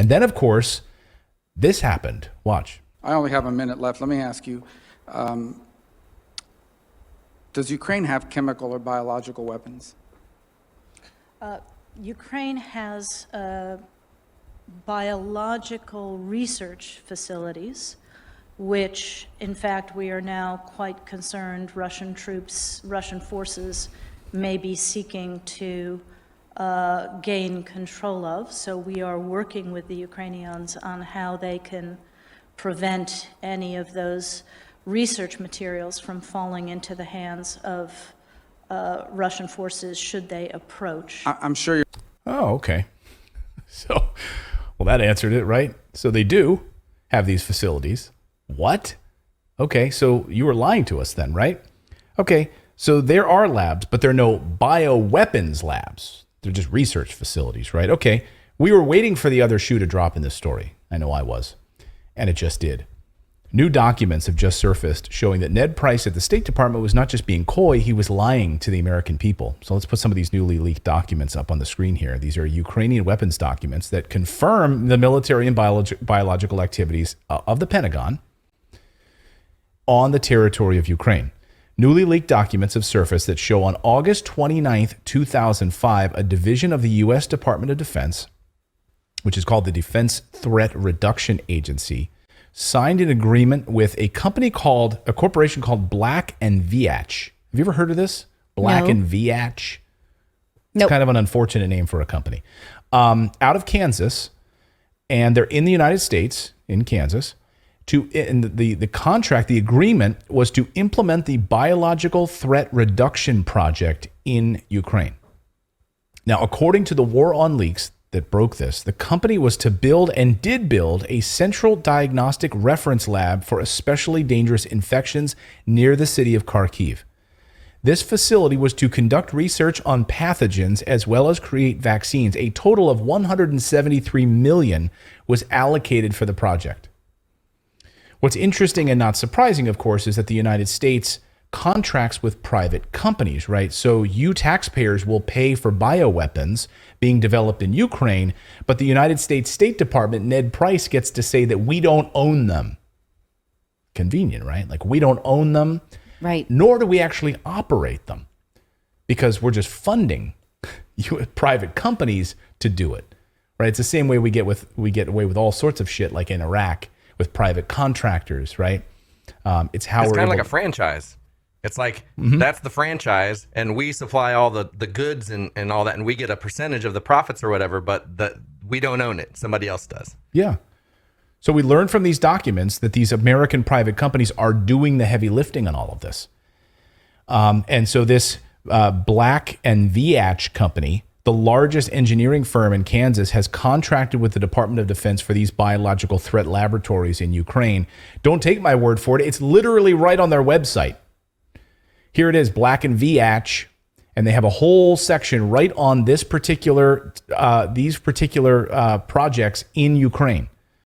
And then, of course, this happened. Watch. I only have a minute left. Let me ask you, does Ukraine have chemical or biological weapons? Ukraine has biological research facilities, which, in fact, we are now quite concerned Russian forces may be seeking to gain control of. So we are working with the Ukrainians on how they can prevent any of those research materials from falling into the hands of Russian forces should they approach. I'm sure you're... Oh, okay. So, well, that answered it, right? So they do have these facilities. What? Okay, so you were lying to us then, right? Okay, so there are labs, but there are no bioweapons labs. They're just research facilities, right? Okay, we were waiting for the other shoe to drop in this story. I know I was. And it just did. New documents have just surfaced showing that Ned Price at the State Department was not just being coy, he was lying to the American people. So let's put some of these newly leaked documents up on the screen here. These are Ukrainian weapons documents that confirm the military and biological activities of the Pentagon on the territory of Ukraine. Newly leaked documents have surfaced that show on August 29th, 2005, a division of the U.S. Department of Defense, which is called the Defense Threat Reduction Agency, signed an agreement with a corporation called Black and Veatch. Have you ever heard of this? Black and Veatch? It's kind of an unfortunate name for a company. Out of Kansas, and they're in the United States, in Kansas. The contract, the agreement was to implement the Biological Threat Reduction Project in Ukraine. Now, according to the War on Leaks that broke this, the company was to build and did build a central diagnostic reference lab for especially dangerous infections near the city of Kharkiv. This facility was to conduct research on pathogens as well as create vaccines. A total of $173 million was allocated for the project. What's interesting and not surprising, of course, is that the United States contracts with private companies, right? So you taxpayers will pay for bioweapons being developed in Ukraine, but the United States State Department, Ned Price, gets to say that we don't own them. Convenient, right? Like, we don't own them, right? Nor do we actually operate them, because we're just funding private companies to do it, right? It's the same way we get away with all sorts of shit, like in Iraq with private contractors, right? It's kind of like a franchise. It's like, that's the franchise, and we supply all the goods and all that, and we get a percentage of the profits or whatever, but we don't own it. Somebody else does. Yeah. So we learned from these documents that these American private companies are doing the heavy lifting on all of this. And so this Black and Veatch company, the largest engineering firm in Kansas, has contracted with the Department of Defense for these biological threat laboratories in Ukraine. Don't take my word for it. It's literally right on their website. Here it is, Black and Veatch, and they have a whole section right on these particular projects in Ukraine.